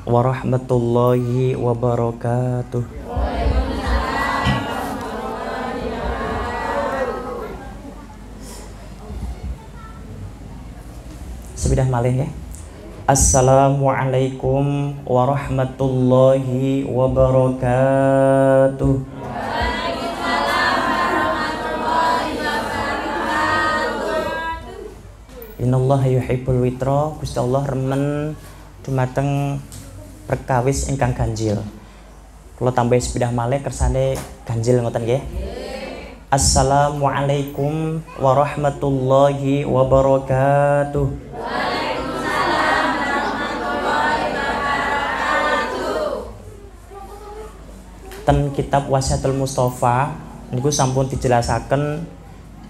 warahmatullahi wabarakatuh. Sebidah malih ya. Assalamualaikum warahmatullahi wabarakatuh. Waalaikumsalam warahmatullahi wabarakatuh. Innallaha yuhibbul witra. Gusti Allah remen dumateng perkawis ingkang ganjil. Kula tambah sebidah malih kersane ganjil ngoten nggih. Assalamualaikum warahmatullahi wabarakatuh. Ten kitab Wasiatul Mustafa niku sampun dijelasaken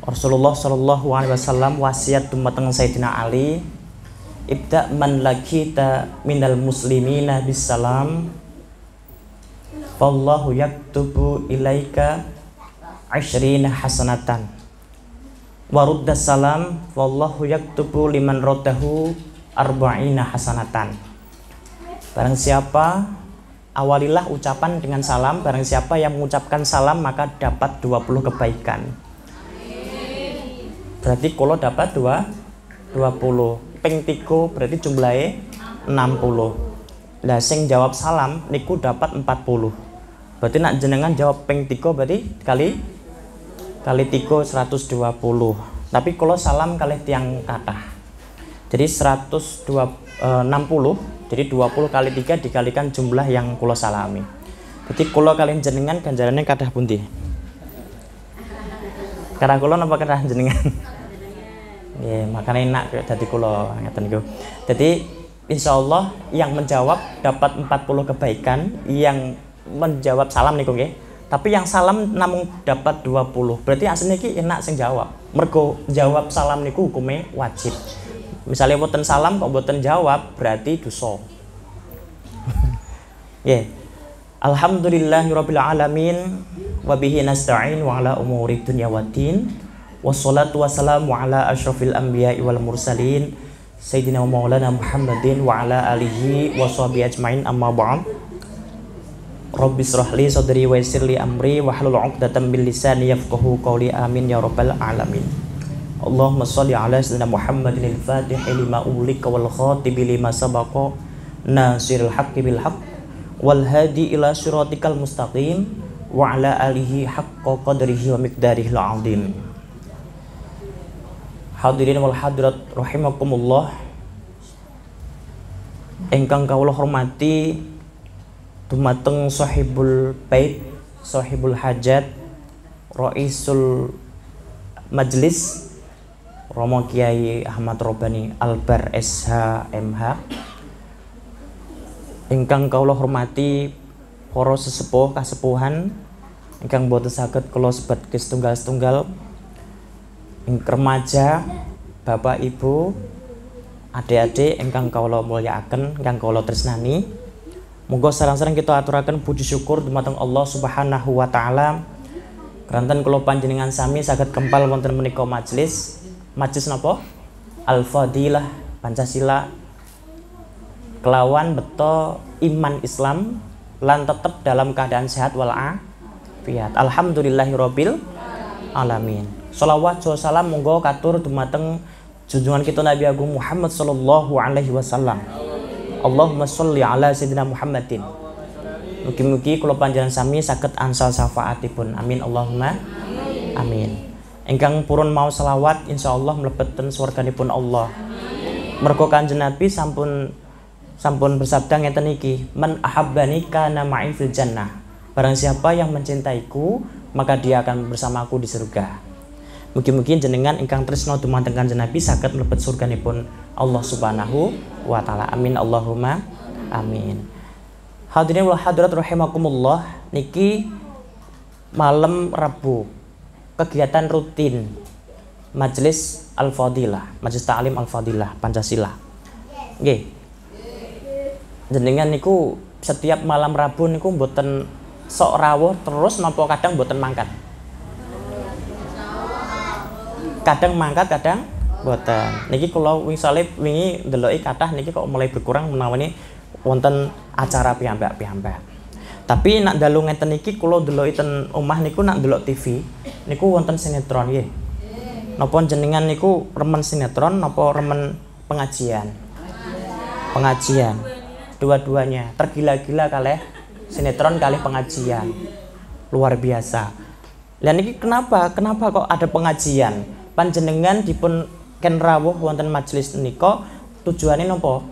Rasulullah sallallahu alaihi wasallam wasiat dumateng Sayyidina Ali, ibda man lakita minal muslimina bisalam wallahu yaktubu ilaika 20 hasanatan warudda salam wallahu yaktubu liman rodahu 40 hasanatan. Barang siapa awalilah ucapan dengan salam. Barang siapa yang mengucapkan salam maka dapat 20 kebaikan. Berarti kalau dapat 20 ping 3 berarti jumlahnya 60. Lah sing jawab salam niku dapat 40. Berarti nak jenengan jawab ping 3 berarti kali 3 120. Tapi kalau salam kali tiang kathah. Jadi 60. Jadi 20 kali 3 dikalikan jumlah yang kula salami. Jadi kula kalian jenengan ganjarannya kathah pundi? Karena kula napa kathah jenengan? Nggih, makane enak dadi kula ngeten niku. Jadi insyaallah yang menjawab dapat 40 kebaikan, yang menjawab salam niku nggih. Tapi yang salam namung dapat 20. Berarti asline iki enak sing jawab. Mergo jawab salam niku hukume wajib. Misalnya boten salam kok boten jawab berarti dosa. Yeah. Alhamdulillahirabbil alamin wa bihi nasta'in wa ala umuri dunya waddin. Wassalatu wassalamu ala asyrafil anbiya'i wal mursalin sayyidina wa maulana Muhammadin wa ala alihi wa sahbihi ajmain amma ba'd. Rabbi shrah li sadri wa yassir li amri wa hlul 'uqdatam min lisani yafqahu qawli amin ya rabbal alamin. Allahumma sholli ala sayyidina Muhammadin al-Fatihi lima ulika wal khatibi lima sabaqa nasiril haqqi bil haqq wal hadi ila siratikal mustaqim wa ala alihi haqqa qadrihi wa miqdarihil azim. Hadirin wal hadirat rahimakumullah. Ingkang kawula hormati dumateng sahibul bait, sahibul hajat, raisul majlis Romo Kiai Ahmad Robani Albar SH MH. Ingkang kawula hormati para sesepuh kasepuhan ingkang boten saged kula sebat setunggal-setunggal, remaja, bapak ibu, adik-adik ingkang kawula mulyakaken, ingkang kawula tresnani. Monggo sareng-sareng kita aturaken puji syukur dumateng Allah Subhanahu wa taala. Keranten kula panjenengan sami saged kempal wonten menika majelis napa? Al-Fadilah Pancasila kelawan beto iman Islam lan tetep dalam keadaan sehat wal afiat. Alhamdulillahirabbil alamin. Shalawat salam monggo katur dumateng junjungan kita Nabi Agung Muhammad sallallahu alaihi wasallam. Allahumma sholli ala sayyidina Muhammadin. Mugi-mugi kula panjenengan sami saged ansal syafaatipun. Amin Allahumma amin. Ingkang purun mau selawat insyaallah mlebeten swarganipun Allah. Mergo Kanjeng Nabi sampun bersabda ngeten iki, man ahabbani kana ma'i fil jannah. Barang siapa yang mencintaiku, maka dia akan bersamaku di surga. Mugi-mugi jenengan ingkang tresna dumateng Kanjeng Nabi saged mlebet surganipun Allah Subhanahu wa taala. Amin Allahumma amin. Hadirin wal hadirat rahimakumullah, niki malam Rabu kegiatan rutin Majelis Al-Fadilah, Majelis Ta'lim Al-Fadilah Pancasila. Nggih. Jenengan niku setiap malam Rabu niku mboten sok rawuh terus napa kadang mboten mangkat? Kadang mangkat, kadang mboten. Niki kula wingi ndeloki kathah niki kok mulai berkurang menawi wonten acara piyambak. Tapi nak dalu ngeten iki kula ndelok iten omah niku nak ndelok TV niku wonten sinetron nggih. Napa jenengan niku remen sinetron napa remen pengajian? Pengajian. Dua-duanya tergila-gila kalih sinetron kalih pengajian. Luar biasa. Lah niki kenapa kok ada pengajian? Panjenengan dipun ken rawuh wonten majelis nika tujuane napa?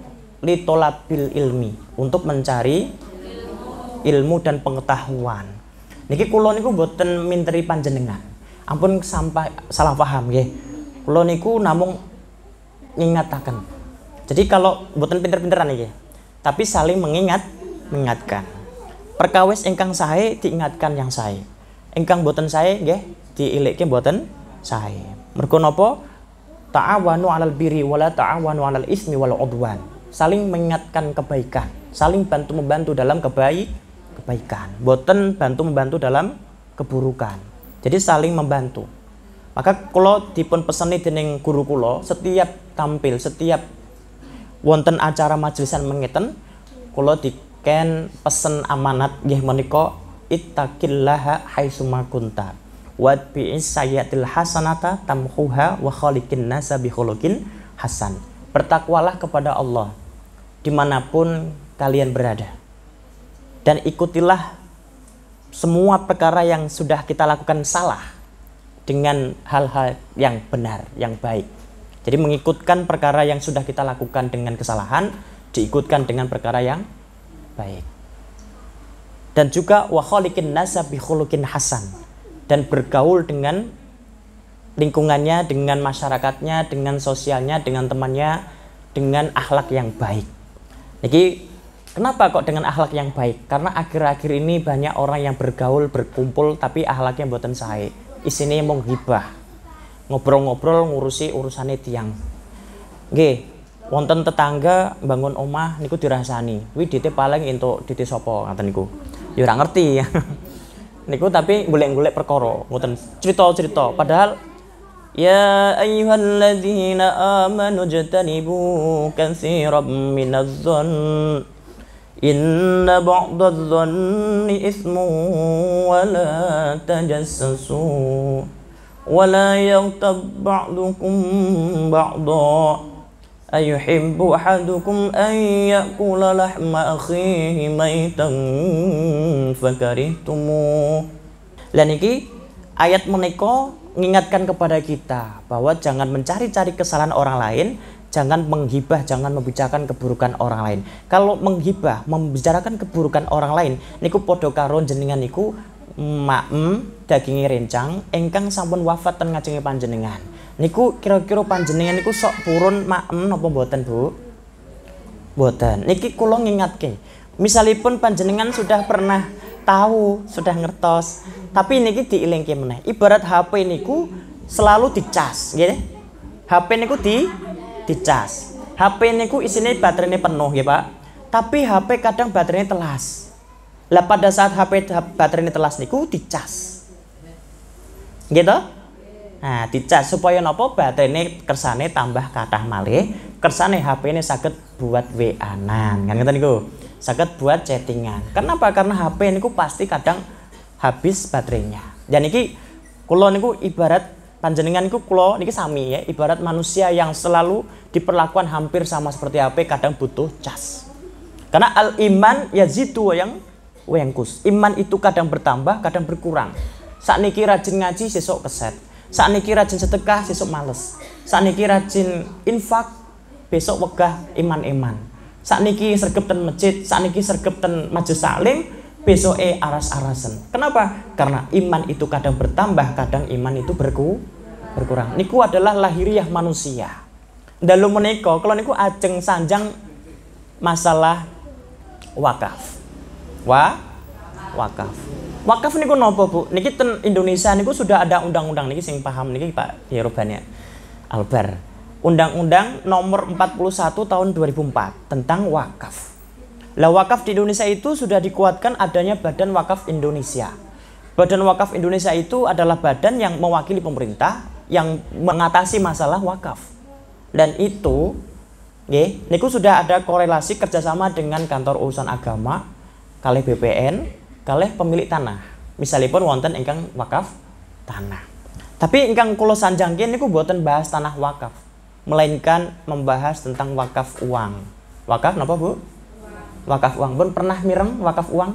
Litolabil ilmi, untuk mencari ilmu dan pengetahuan. Niki kula niku mboten minteri panjenengan. Ampun sampai salah paham nggih. Kula niku namung ngingataken. Jadi kalau mboten pinter-pinteran iki, tapi saling mengingatkan. Perkawis ingkang sae diingatkan yang sae. Ingkang boten sae nggih diilikke boten sae. Mergo napa? Ta'awanu 'alal birri wala ta'awanu 'alal ismi wal 'udwan. Saling mengingatkan kebaikan, saling bantu membantu dalam kebaikan. Boten bantu membantu dalam keburukan. Jadi saling membantu. Maka kula dipun peseni dening guru kula setiap tampil, setiap wonten acara majelisan mengeten kula diken pesen amanat nggih menika ittaqillaha haitsuma kunta wa bi'is sayyatil hasanata tamhuha wa khaliqin nasa bi khuluqin hasan. Bertakwalah kepada Allah dimanapun kalian berada dan ikutilah semua perkara yang sudah kita lakukan salah dengan hal-hal yang benar, yang baik. Jadi mengikutkan perkara yang sudah kita lakukan dengan kesalahan diikutkan dengan perkara yang baik. Dan juga wa khaliqin nasa bi khuluqin hasan, dan bergaul dengan lingkungannya, dengan masyarakatnya, dengan sosialnya, dengan temannya dengan akhlak yang baik. Jadi kenapa kok dengan akhlak yang baik? Karena akhir-akhir ini banyak orang yang bergaul, berkumpul tapi akhlaknya mboten sae. Isine mung ghibah. Ngobrol-ngobrol ngurusi urusane tiyang. Nggih, wonten tetangga bangun omah niku dirasani. Wi dite paling entuk dite sapa ngaten niku. Ya ora ngerti. Niku tapi golek-golek perkara, ngoten cerita-cerita. Padahal ya ayyuhalladzina amanu jtanibu katsiran minadh-dhann inna ba'dadh-dhanni ismun wa la tajassasu wa la yaghtab ba'dukum ba'dha ayuhibbu ahadukum an ya'kula lahma akhihi maitan fakarihtumu. Lan iki ayat menika mengingatkan kepada kita bahwa jangan mencari-cari kesalahan orang lain, jangan menghibah, jangan membicarakan keburukan orang lain. Kalau menghibah, membicarakan keburukan orang lain niku padha karo jenengan niku maem daginge rencang ingkang sampun wafat ten ngajenge panjenengan. Niku kira-kira panjenengan niku sok purun maem napa mboten, Bu? Mboten. Niki kula ngingatke. Misalipun panjenengan sudah pernah tahu, sudah ngertos, tapi niki diilingke meneh. Ibarat HP niku selalu dicas, nggih. HP niku dicas. HP niku isine baterainya penuh, nggih, Pak. Tapi HP kadang baterainya telas. Lah pada saat HP baterainya telas niku dicas. Gitu? Nah, dicas supaya napa baterainya kersane tambah kathah malih, kersane HP ini saged buat WA-an. Kan ngeten niku. Saged buat chattingan. Kenapa? Karena HP niku pasti kadang habis baterainya. Dan niki kula niku ibarat panjenengan niku kula niki sami ya, ibarat manusia yang selalu diperlakukan hampir sama seperti HP, kadang butuh cas. Karena al-iman yazidu wa yanqus. Iman itu kadang bertambah, kadang berkurang. Sakniki rajin ngaji, sesuk keset. Sakniki rajin sedekah, sesuk males. Sakniki rajin infak, besok wegah iman-iman. Sakniki sregep ten masjid, sakniki sregep ten majelis taklim, besoke aras-arasen. Kenapa? Karena iman itu kadang bertambah, kadang iman itu berkurang. Niku adalah lahiriah manusia. Dalu menika kalau niku ajeng sanjang masalah wakaf. Wakaf. Wakaf niku napa, Bu? Niki ten Indonesia niku sudah ada undang-undang niki sing paham niki Pak Yerobanya Albar. Undang-Undang nomor 41 tahun 2004 tentang wakaf. Lah wakaf di Indonesia itu sudah dikuatkan adanya Badan Wakaf Indonesia. Badan Wakaf Indonesia itu adalah badan yang mewakili pemerintah yang mengatasi masalah wakaf. Dan itu Nggih, niku sudah ada korelasi kerjasama dengan kantor urusan agama, kalih BPN, kalih pemilik tanah. Misalipun wonten ingkang wakaf tanah. Tapi ingkang kula sanjangke niku boten bahas tanah wakaf, melainkan membahas tentang wakaf uang. Wakaf napa, Bu? Wakaf uang. Pun pernah mireng wakaf uang?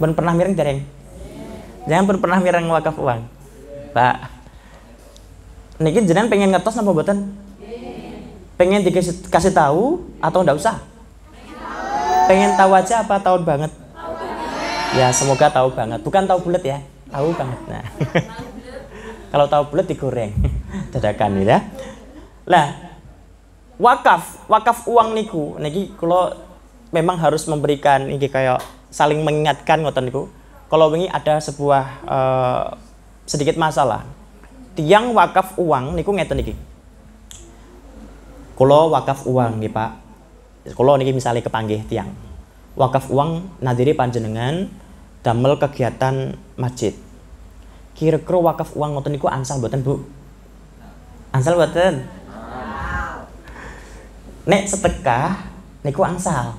Pun pernah mireng dereng? Jangan pun pernah mireng wakaf uang. Pak. Niki jenengan pengen ngertos napa boten? Pengen dikasih tahu atau enggak usah? Pengen tahu aja apa tahu banget? Ya semoga tahu banget. Bukan tahu bulat ya, tahu banget. Nah, kalau tahu bulat digoreng, dadakan ya. Lah, wakaf uang niku, niki kalau memang harus memberikan ini kayak saling mengingatkan ngoten niku. Kalau wingi ada sebuah sedikit masalah, tiang wakaf uang niku ngeten niki. Kulo wakaf uang nih Pak, kulo niki misalnya kepanggih tiang wakaf uang nadiri panjenengan damel kegiatan masjid. Kira-kira wakaf uang ngoten niku ansal mboten Bu? Ansal mboten? Nek sedekah niku ansal.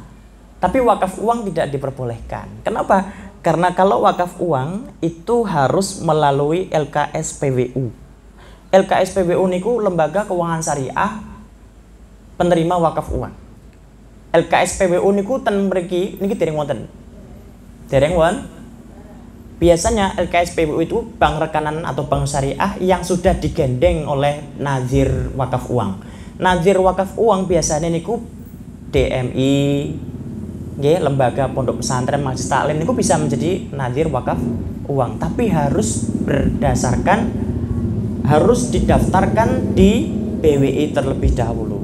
Tapi wakaf uang tidak diperbolehkan. Kenapa? Karena kalau wakaf uang itu harus melalui LKSPWU. LKSPWU niku lembaga keuangan syariah penerima wakaf uang. LKSPWU niku ten mriki niki dereng wonten. Dereng won. Biasanya LKSPWU itu bank rekanan atau bank syariah yang sudah digendeng oleh nazir wakaf uang. Nazir wakaf uang biasanya niku DMI, nggih, lembaga pondok pesantren majelis taklim niku bisa menjadi nazir wakaf uang, tapi harus didaftarkan di BWI terlebih dahulu.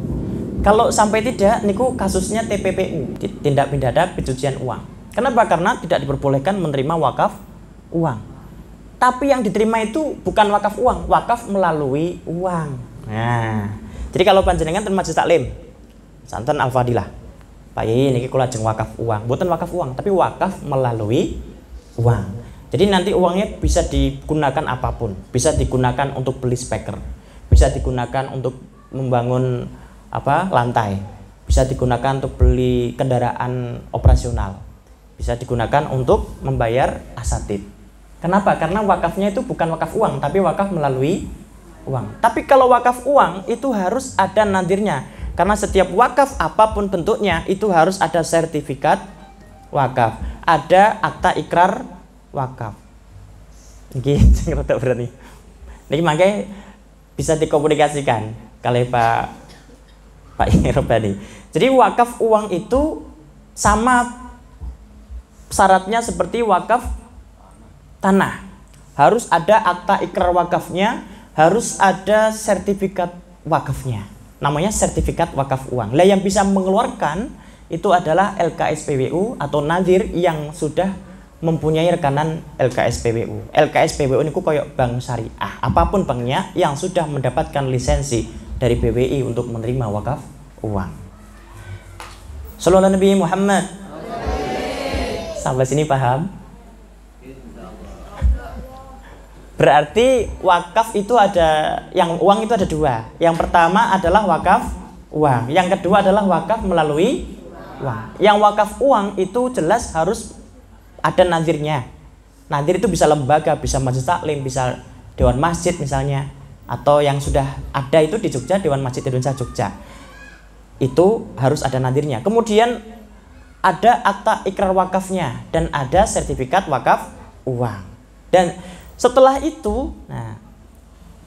Kalau sampai tidak, niku kasusnya TPPU, tindak pidana pencucian uang. Kenapa? Karena tidak diperbolehkan menerima wakaf uang. Tapi yang diterima itu bukan wakaf uang, wakaf melalui uang. Nah, jadi kalau panjenengan ten majelis taklim, santen Al-Fadilah, Pak Yai niki kula ajeng wakaf uang, bukan wakaf uang, tapi wakaf melalui uang. Jadi nanti uangnya bisa digunakan apapun, bisa digunakan untuk beli speaker, bisa digunakan untuk membangun lantai, bisa digunakan untuk beli kendaraan operasional, bisa digunakan untuk membayar asatid. Kenapa? Karena wakafnya itu bukan wakaf uang, tapi wakaf melalui uang. Tapi kalau wakaf uang itu harus ada nadirnya, karena setiap wakaf apapun bentuknya itu harus ada sertifikat wakaf, ada akta ikrar wakaf. Niki sing rada berani. Niki mangke bisa dikomunikasikan kali Pak Robani. Jadi wakaf uang itu sama syaratnya seperti wakaf tanah. Harus ada akta ikrar wakafnya, harus ada sertifikat wakafnya. Namanya sertifikat wakaf uang. Lah yang bisa mengeluarkan itu adalah LKSPWU atau nazir yang sudah mempunyai rekanan LKSPWU. LKSPWU ini koyok bank syariah. Apapun banknya yang sudah mendapatkan lisensi dari BWI untuk menerima wakaf uang. Sallallahu Nabi Muhammad. Sampai sini paham? Berarti wakaf itu ada, yang uang itu ada dua. Yang pertama adalah wakaf uang. Yang kedua adalah wakaf melalui uang. Yang wakaf uang itu jelas harus ada nazirnya. Nazir itu bisa lembaga, bisa majelis taklim, bisa dewan masjid misalnya, atau yang sudah ada itu di Jogja, Dewan Masjid Indonesia Jogja. Itu harus ada nazirnya. Kemudian ada akta ikrar wakafnya dan ada sertifikat wakaf uang. Dan setelah itu, nah,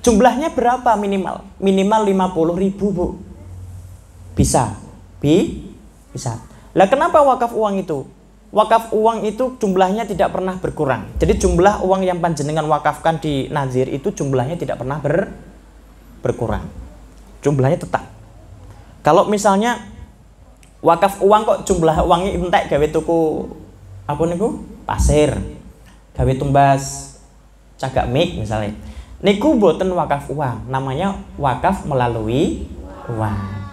jumlahnya berapa minimal? Minimal 50.000, Bu. Bisa. Bisa. Lah kenapa wakaf uang itu? Wakaf uang itu jumlahnya tidak pernah berkurang. Jadi jumlah uang yang panjenengan wakafkan di nazir itu jumlahnya tidak pernah berkurang. Jumlahnya tetap. Kalau misalnya wakaf uang kok jumlah uangnya entek gawe tuku apa niku? Pasir. Gawe tumbas cagak mik misalnya. Niku boten wakaf uang, namanya wakaf melalui uang.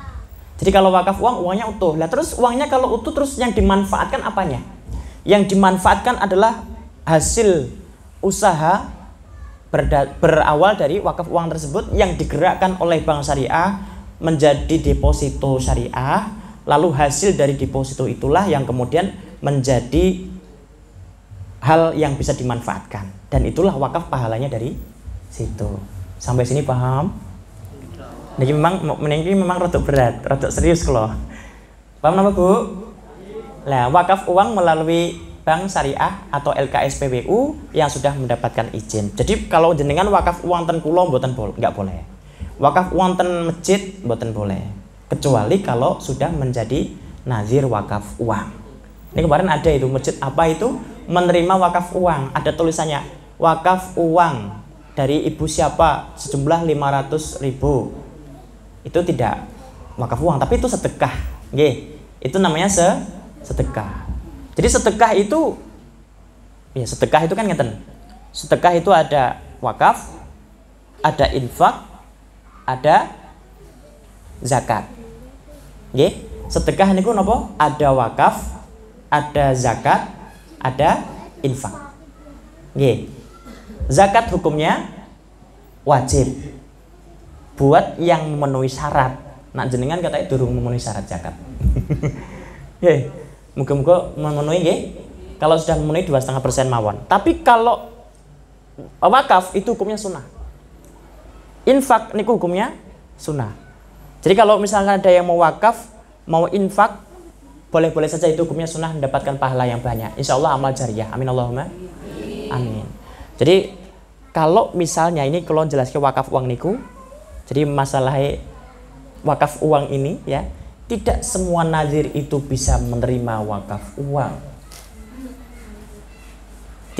Jadi kalau wakaf uang, uangnya utuh. Lah terus uangnya kalau utuh terus yang dimanfaatkan apanya? Yang dimanfaatkan adalah hasil usaha berawal dari wakaf uang tersebut yang digerakkan oleh bank syariah menjadi deposito syariah, lalu hasil dari deposito itulah yang kemudian menjadi hal yang bisa dimanfaatkan, dan itulah wakaf pahalanya dari situ. Sampai sini paham? Ini memang rada berat, rada serius loh. Paham apa Bu? Nah, wakaf uang melalui bank syariah atau LKSPWU yang sudah mendapatkan izin. Jadi kalau jenengan wakaf uang ten kula mboten nggak boleh. Wakaf uang ten masjid mboten boleh. Kecuali kalau sudah menjadi nazir wakaf uang. Ini kemarin ada itu masjid apa itu menerima wakaf uang, ada tulisannya wakaf uang dari ibu siapa sejumlah 500.000. Itu tidak wakaf uang, tapi itu sedekah. Nggih, itu namanya sedekah. Jadi sedekah itu, ya sedekah itu kan ngeten. Sedekah itu ada wakaf, ada infak, ada zakat. Nggih, sedekah niku napa? Ada wakaf, ada zakat, ada infak. Nggih. Zakat hukumnya wajib buat yang memenuhi syarat. Nak jenengan katanya durung memenuhi syarat zakat. Nggih. Muga-muga memenuhi nggih. Kalau sudah memenuhi 2,5% mawon. Tapi kalau wakaf itu hukumnya sunnah. Infak niku hukumnya sunnah. Jadi kalau misalkan ada yang mau wakaf, mau infak, boleh-boleh saja, itu hukumnya sunnah, mendapatkan pahala yang banyak. Insya Allah amal jariyah. Amin Allahumma. Amin. Jadi kalau misalnya ini kalau jelaskan wakaf uang niku, jadi masalah wakaf uang ini ya, tidak semua nazir itu bisa menerima wakaf uang.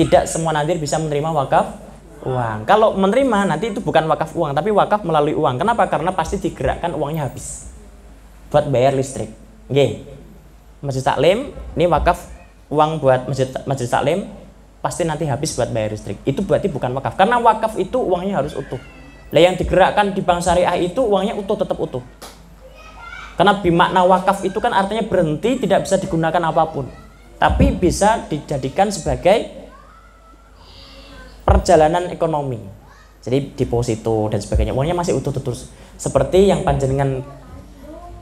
Tidak semua nazir bisa menerima wakaf uang. Kalau menerima nanti itu bukan wakaf uang, tapi wakaf melalui uang. Kenapa? Karena pasti digerakkan uangnya habis buat bayar listrik. Nggih. Masjid Taklim ini wakaf uang buat masjid Taklim pasti nanti habis buat bayar listrik. Itu berarti bukan wakaf. Karena wakaf itu uangnya harus utuh. Lah yang digerakkan di bank syariah itu uangnya utuh, tetap utuh. Karena bimakna wakaf itu kan artinya berhenti, tidak bisa digunakan apapun. Tapi bisa dijadikan sebagai perjalanan ekonomi. Jadi deposito dan sebagainya. Uangnya masih utuh terus. Seperti yang panjenengan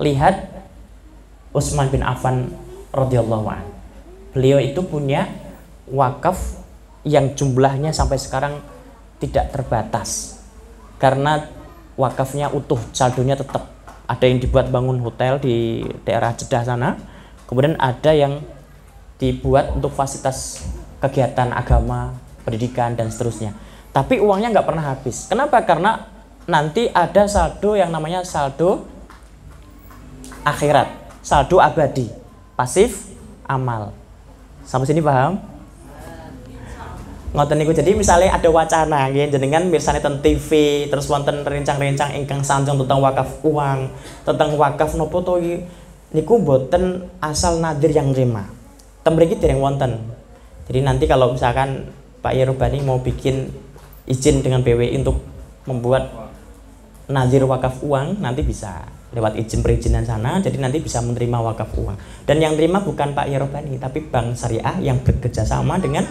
lihat Utsman bin Affan radhiyallahu anhu. Beliau itu punya wakaf yang jumlahnya sampai sekarang tidak terbatas. Karena wakafnya utuh, saldonya tetap. Ada yang dibuat bangun hotel di daerah Jeddah sana, kemudian ada yang dibuat untuk fasilitas kegiatan agama, pendidikan dan seterusnya. Tapi uangnya nggak pernah habis. Kenapa? Karena nanti ada saldo yang namanya saldo akhirat, saldo abadi, pasif amal. Sampai sini paham? Ngoten niku. Jadi misalnya ada wacana nggih jenengan mirsani teng TV terus wonten rencang-rencang ingkang sanjung tentang wakaf uang, tentang wakaf nopo to niku mboten asal nadir yang nerima. Tem mriki dereng wonten. Jadi nanti kalau misalkan Pak Yerubani mau bikin izin dengan BWI untuk membuat nadir wakaf uang, nanti bisa lewat izin perizinan sana, jadi nanti bisa menerima wakaf uang. Dan yang terima bukan Pak Yerubani, tapi bank syariah yang bekerja sama dengan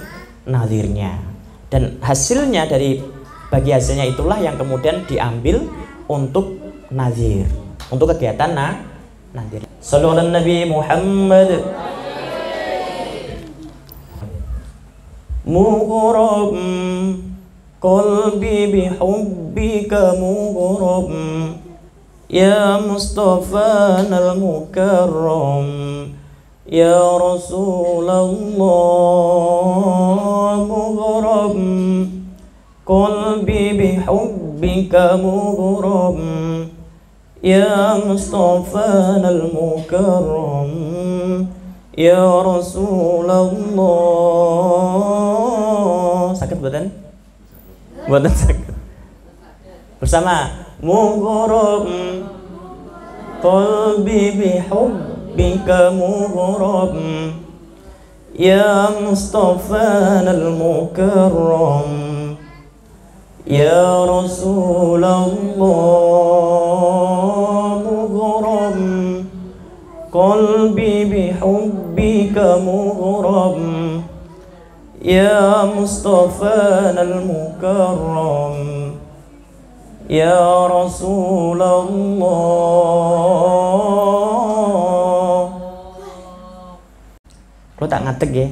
nazirnya, dan hasilnya dari bagi hasilnya itulah yang kemudian diambil untuk nazir, untuk kegiatan nazir. Sallallahu alaihi Nabi Muhammad. Mughrab qalbi bihubbika mughrab ya Mustafa al-Mukarram ya Rasulullah mughrab qalbi bihubbika mughrab ya Mustafa al-Mukarram ya Rasulullah. Sakit badan? Badan sakit. Bersama mughrab qalbi bihubbika mughrab ya Mustafa al-Mukarram ya Rasulullah mughrab qalbi bihubbika mughrab ya Mustafa al-Mukarram ya Rasulullah. Lo tak ngadeg ya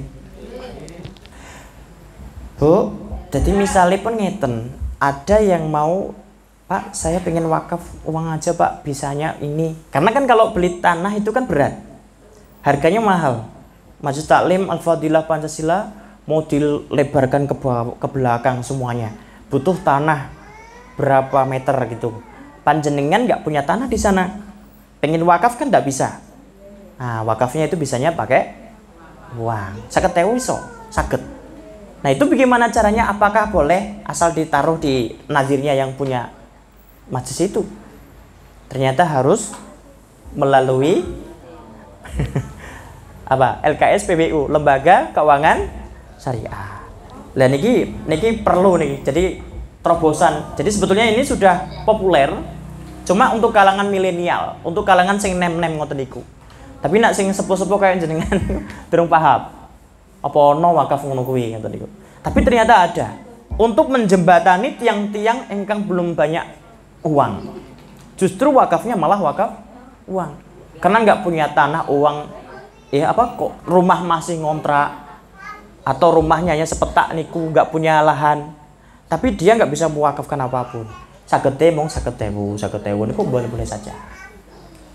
Bu. Jadi misalnya pun ngeten, ada yang mau, Pak saya pengen wakaf uang aja Pak, bisanya ini. Karena kan kalau beli tanah itu kan berat, harganya mahal. Majelis Taklim Al-Fadilah Pancasila mau dilebarkan ke belakang semuanya, butuh tanah berapa meter gitu. Panjenengan nggak punya tanah di sana, pengen wakaf kan nggak bisa. Nah wakafnya itu bisanya pakai uang. 50.000 iso saged. Nah itu bagaimana caranya? Apakah boleh asal ditaruh di nazirnya yang punya majelis itu? Ternyata harus melalui apa? LKS PBU, Lembaga Keuangan Syariah. Lah niki perlu nih. Jadi terobosan. Jadi sebetulnya ini sudah populer, cuma untuk kalangan milenial, untuk kalangan sing nem-nem ngoten niku. Tapi nak sing sepuh-sepuh kayak jenengan durung paham. Apa ono wakaf ngono kuwi ngoten niku. Tapi ternyata ada untuk menjembatani tiang-tiang engkang belum banyak uang. Justru wakafnya malah wakaf uang. Karena nggak punya tanah, uang ya apa kok rumah masih ngontrak atau rumahnya hanya sepetak niku, nggak punya lahan. Tapi dia nggak bisa mewakafkan apapun. Sagete mung 50.000 niku boleh-boleh saja.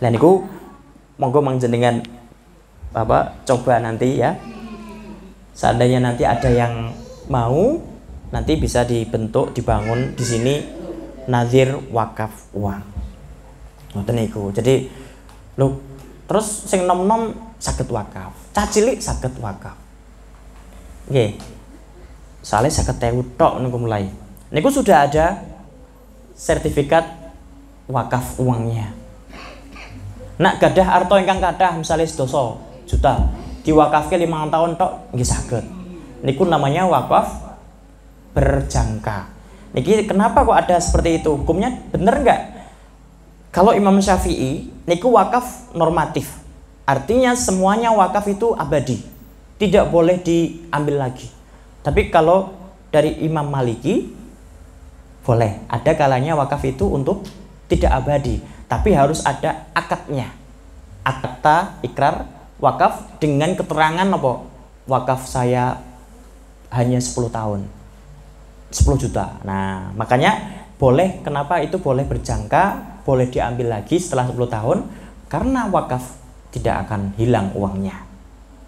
Lah niku monggo mangjenengan apa coba nanti ya. Seandainya nanti ada yang mau, nanti bisa dibentuk, dibangun di sini nazir wakaf uang. Ngoten niku. Jadi lho terus sing nom-nom saged wakaf, cah cilik saged wakaf. Nggih. Soalnya 50.000 tok niku mulai. Niku sudah ada sertifikat wakaf uangnya. Nak gadah arto ingkang kathah misalnya 10 juta, diwakafke 5 tahun tok nggih saged. Niku namanya wakaf berjangka. Niki kenapa kok ada seperti itu? Hukumnya bener nggak? Kalau Imam Syafi'i niku wakaf normatif. Artinya semuanya wakaf itu abadi, tidak boleh diambil lagi. Tapi kalau dari Imam Maliki boleh. Ada kalanya wakaf itu untuk tidak abadi, tapi harus ada akadnya. Akta ikrar wakaf dengan keterangan apa? Wakaf saya hanya 10 tahun. 10 juta. Nah, makanya boleh, kenapa itu boleh berjangka, boleh diambil lagi setelah 10 tahun karena wakaf tidak akan hilang uangnya.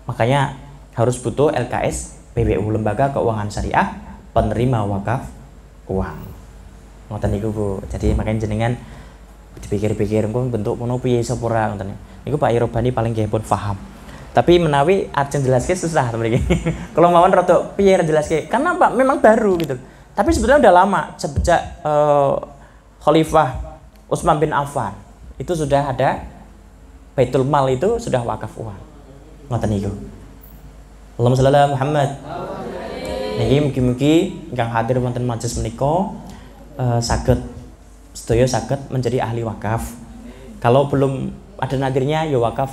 Makanya harus butuh LKS PBU, Lembaga Keuangan Syariah, penerima wakaf uang. Ngoten niku Bu. Jadi makanya jenengan dipikir-pikir engko bentuk ngono piye sapa ora ngoten. Niku Pak Irobani paling nggih pun paham. Tapi menawi ajeng jelaske susah mriki. Kalau mawon rada piye jelaske. Karena Pak memang baru gitu. Tapi sebetulnya udah lama sejak Khalifah Utsman bin Affan. Itu sudah ada Baitul Mal, itu sudah wakaf uang. Ngoten niku. Allahumma shalli ala Muhammad. Niki mugi-mugi ingkang hadir wonten majelis menika saged sedaya saged menjadi ahli wakaf. Kalau belum ada nadirnya ya wakaf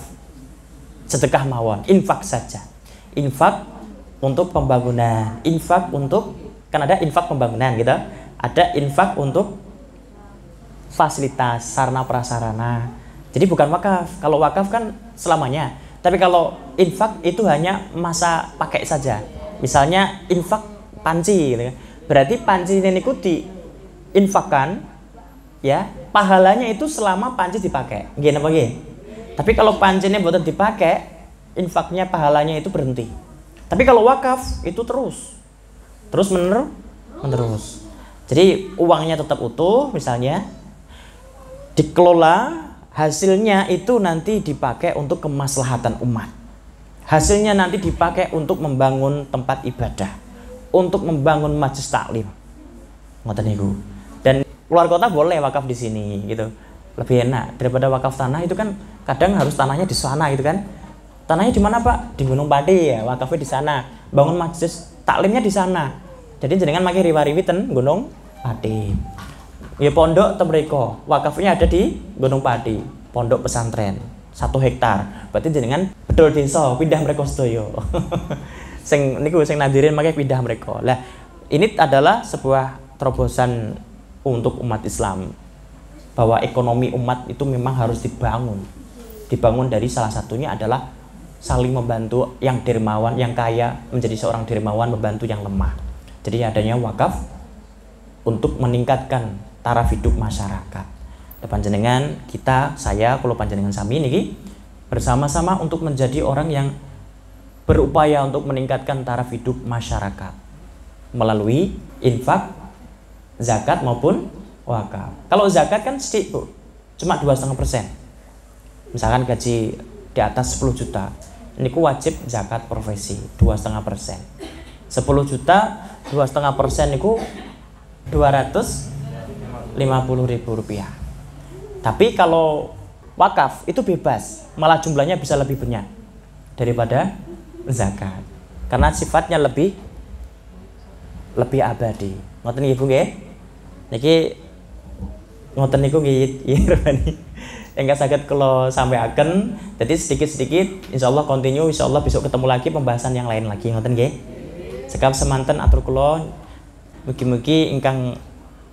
sedekah mawon, infak saja. Infak untuk pembangunan, infak untuk, kan ada infak pembangunan gitu. Ada infak untuk fasilitas sarana prasarana. Jadi bukan wakaf. Kalau wakaf kan selamanya. Tapi kalau infak itu hanya masa pakai saja. Misalnya infak panci gitu. Berarti panci ini diinfakkan ya, pahalanya itu selama panci dipakai. Nggih napa nggih? Tapi kalau pancinya mboten dipakai, infaknya pahalanya itu berhenti. Tapi kalau wakaf itu terus menerus. Jadi uangnya tetap utuh, misalnya dikelola, hasilnya itu nanti dipakai untuk kemaslahatan umat. Hasilnya nanti dipakai untuk membangun tempat ibadah, untuk membangun majelis taklim. Ngoten niku. Dan luar kota boleh wakaf di sini gitu. Lebih enak daripada wakaf tanah, itu kan kadang harus tanahnya di sana gitu kan. Tanahnya di mana Pak? Di Gunung Pati ya, wakafnya di sana. Bangun majelis taklimnya di sana. Jadi jenengan makai riwa-riwi ten Gunung Pati. Ya pondok temriko, wakafnya ada di Gunung Pati, pondok pesantren 1 hektar. Berarti jenengan bedol desa, pindah mereka sedaya. sing nadirin makai pindah mereka. Lah, ini adalah sebuah terobosan untuk umat Islam, bahwa ekonomi umat itu memang harus dibangun dari salah satunya adalah saling membantu, yang dermawan, yang kaya menjadi seorang dermawan, membantu yang lemah. Jadi adanya wakaf untuk meningkatkan taraf hidup masyarakat. Panjenengan kita, saya, kalau panjenengan sami niki bersama-sama untuk menjadi orang yang berupaya untuk meningkatkan taraf hidup masyarakat melalui infak, zakat maupun wakaf. Kalau zakat kan sedikit Bu, cuma 2,5%. Misalkan gaji di atas 10 juta, ini ku wajib zakat profesi 2,5%. 10 juta 2,5% niku 250.000 rupiah. Tapi kalau wakaf itu bebas, malah jumlahnya bisa lebih banyak daripada zakat, karena sifatnya lebih abadi. Ngoten nggih Bu nggih? Niki ngoten niku nggih enggak saged kula sampaiaken. Jadi sedikit-sedikit insyaallah continue, insyaallah besok ketemu lagi pembahasan yang lain lagi, ngoten nggih. Sekap semanten atur kula mugi-mugi ingkang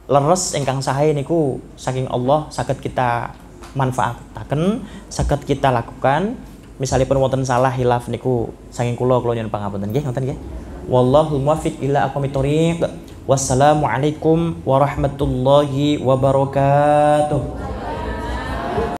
leres ingkang sae niku saking Allah saged kita manfaataken, saged kita lakukan. Misalipun wonten salah hilaf niku saking kula nyuwun pangapunten nggih, ngoten nggih. Wallahul muwaffiq ila aqwamit thoriq. Wassalamualaikum warahmatullahi wabarakatuh.